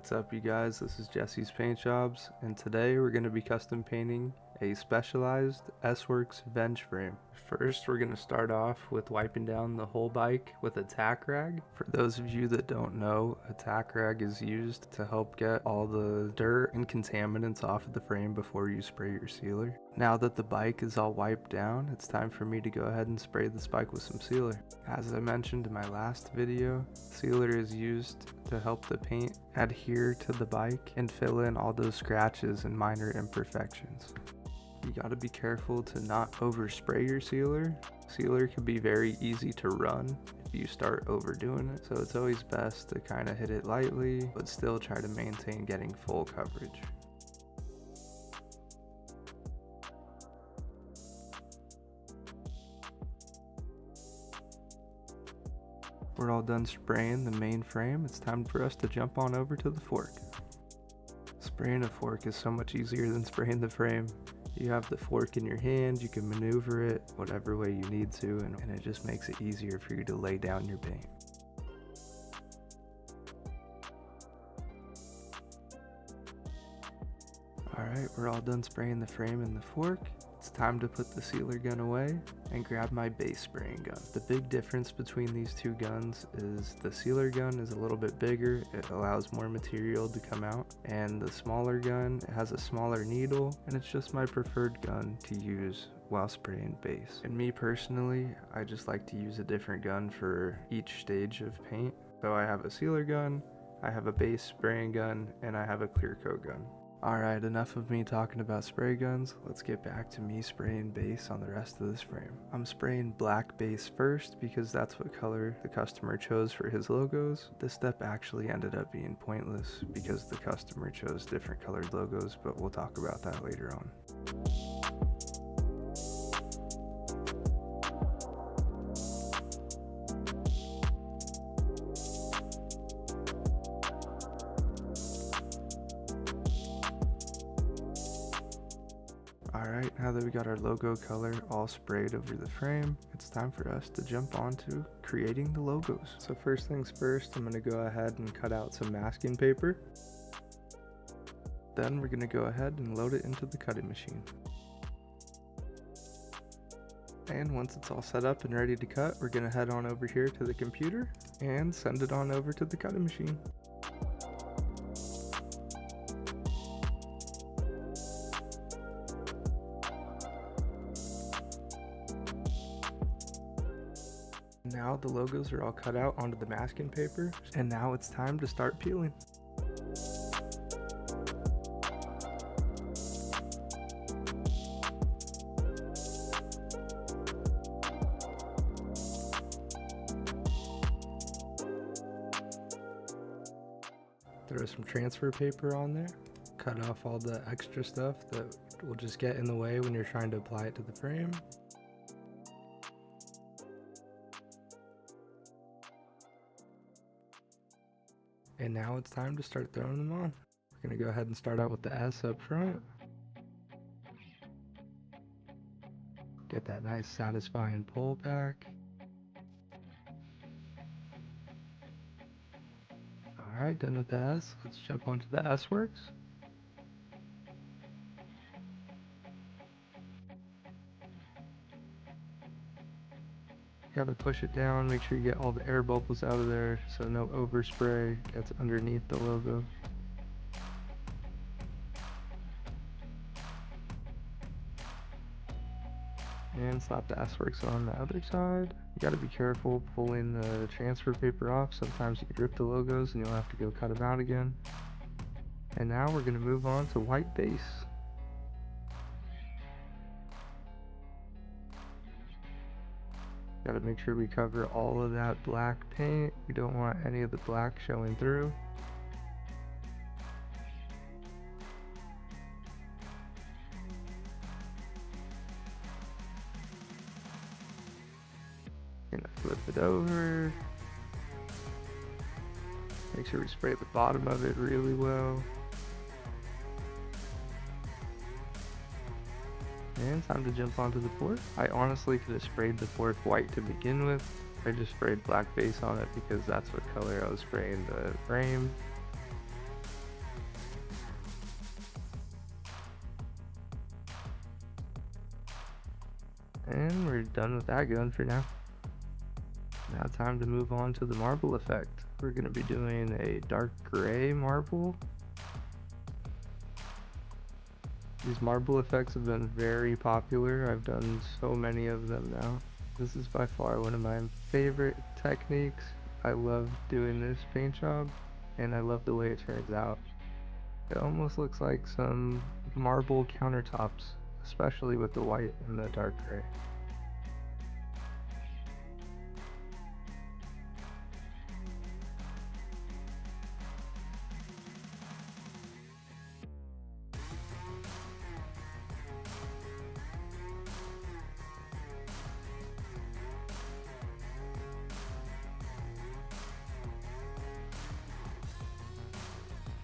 What's up, you guys? This is Jesse's Paint Jobs, and today we're going to be custom painting a specialized S-Works Venge frame. First, we're going to start off with wiping down the whole bike with a tack rag. For those of you that don't know, a tack rag is used to help get all the dirt and contaminants off of the frame before you spray your sealer. Now that the bike is all wiped down, it's time for me to go ahead and spray this bike with some sealer. As I mentioned in my last video, sealer is used to help the paint adhere to the bike and fill in all those scratches and minor imperfections. You gotta be careful to not overspray your sealer. Sealer can be very easy to run if you start overdoing it, so it's always best to kind of hit it lightly, but still try to maintain getting full coverage. We're all done spraying the main frame. It's time for us to jump on over to the fork. Spraying a fork is so much easier than spraying the frame. You have the fork in your hand, you can maneuver it whatever way you need to, and it just makes it easier for you to lay down your paint. Alright, we're all done spraying the frame and the fork. It's time to put the sealer gun away and grab my base spraying gun. The big difference between these two guns is the sealer gun is a little bit bigger, it allows more material to come out, and the smaller gun has a smaller needle, and it's just my preferred gun to use while spraying base. And me personally, I just like to use a different gun for each stage of paint. So I have a sealer gun, I have a base spraying gun, and I have a clear coat gun. Alright, enough of me talking about spray guns. Let's get back to me spraying base on the rest of this frame. I'm spraying black base first because that's what color the customer chose for his logos. This step actually ended up being pointless because the customer chose different colored logos, but we'll talk about that later on. Alright, now that we got our logo color all sprayed over the frame, it's time for us to jump onto creating the logos. So first things first, I'm going to go ahead and cut out some masking paper. Then we're going to go ahead and load it into the cutting machine. And once it's all set up and ready to cut, we're going to head on over here to the computer and send it on over to the cutting machine. Now the logos are all cut out onto the masking paper, and now it's time to start peeling. Throw some transfer paper on there, cut off all the extra stuff that will just get in the way when you're trying to apply it to the frame. And now it's time to start throwing them on. We're going to go ahead and start out with the S up front. Get that nice satisfying pull back. Alright, done with the S. Let's jump onto the S-Works. Gotta push it down, make sure you get all the air bubbles out of there so no overspray gets underneath the logo. And slap the S-Works on the other side. You gotta be careful pulling the transfer paper off. Sometimes you could rip the logos and you'll have to go cut them out again. And now we're gonna move on to white base. Gotta make sure we cover all of that black paint. We don't want any of the black showing through. Gonna flip it over. Make sure we spray the bottom of it really well. And time to jump onto the fork. I honestly could have sprayed the fork white to begin with. I just sprayed black base on it because that's what color I was spraying the frame. And we're done with that gun for now. Now time to move on to the marble effect. We're going to be doing a dark gray marble. These marble effects have been very popular. I've done so many of them now. This is by far one of my favorite techniques. I love doing this paint job, and I love the way it turns out. It almost looks like some marble countertops, especially with the white and the dark gray.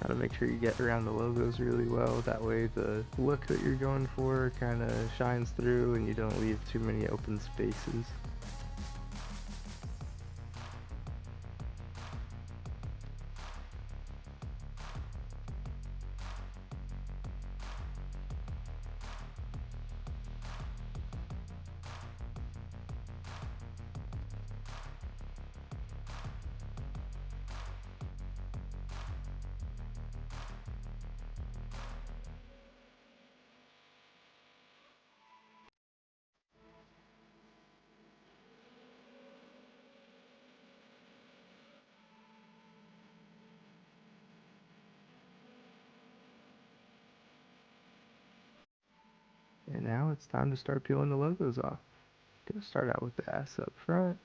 Gotta make sure you get around the logos really well, that way the look that you're going for kind of shines through and you don't leave too many open spaces. And now it's time to start peeling the logos off. Gonna start out with the S up front.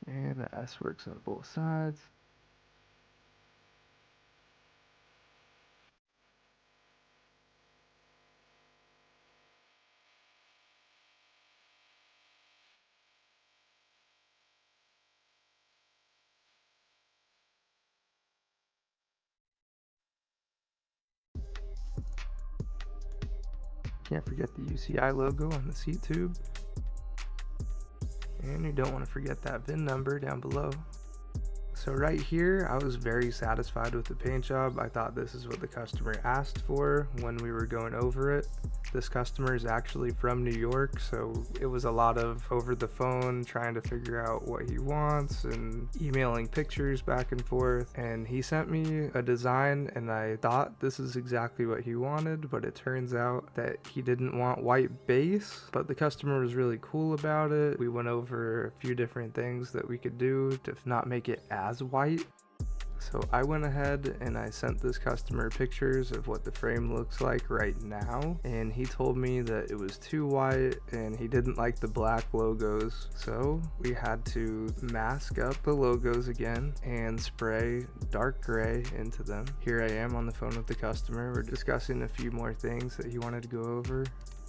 And the S works on both sides. Can't forget the UCI logo on the seat tube. And you don't want to forget that VIN number down below. So right here, I was very satisfied with the paint job. I thought this is what the customer asked for when we were going over it. This customer is actually from New York, so it was a lot of over the phone trying to figure out what he wants and emailing pictures back and forth. And he sent me a design and I thought this is exactly what he wanted, but it turns out that he didn't want white base, but the customer was really cool about it. We went over a few different things that we could do to not make it as white. So I went ahead and I sent this customer pictures of what the frame looks like right now, and he told me that it was too white and he didn't like the black logos. So we had to mask up the logos again and spray dark gray into them. Here I am on the phone with the customer. We're discussing a few more things that he wanted to go over.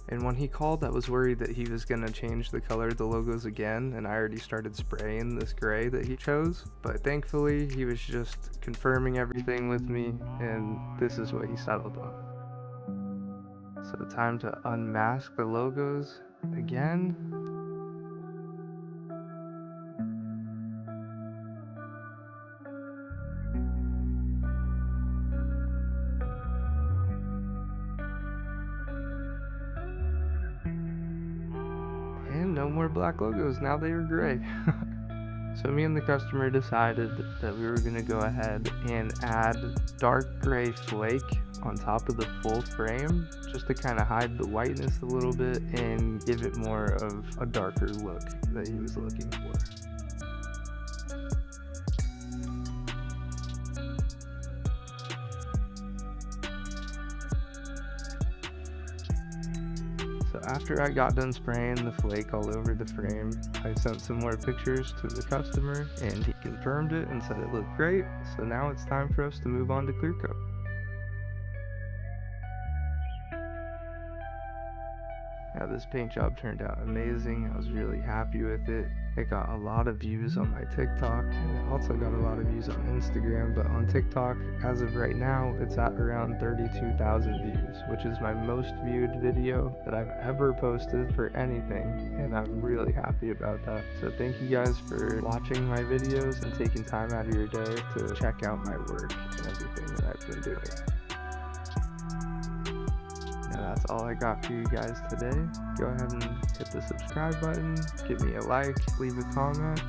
And when he called, I was worried that he was going to change the color of the logos again, and I already started spraying this gray that he chose. But thankfully, he was just confirming everything with me, and this is what he settled on. So time to unmask the logos again. And no more black logos, now they are gray. So me and the customer decided that we were going to go ahead and add dark gray flake on top of the full frame, just to kind of hide the whiteness a little bit and give it more of a darker look that he was looking for. So after I got done spraying the flake all over the frame, I sent some more pictures to the customer and he confirmed it and said it looked great. So now it's time for us to move on to clear coat. Now this paint job turned out amazing. I was really happy with it. It got a lot of views on my TikTok, and it also got a lot of views on Instagram, but on TikTok, as of right now, it's at around 32,000 views, which is my most viewed video that I've ever posted for anything, and I'm really happy about that. So thank you guys for watching my videos and taking time out of your day to check out my work and everything that I've been doing. And that's all I got for you guys today. Go ahead and hit the subscribe button, give me a like, leave a comment,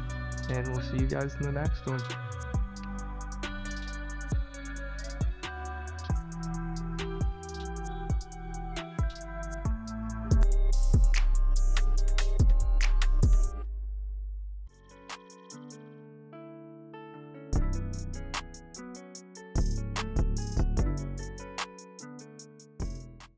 and we'll see you guys in the next one.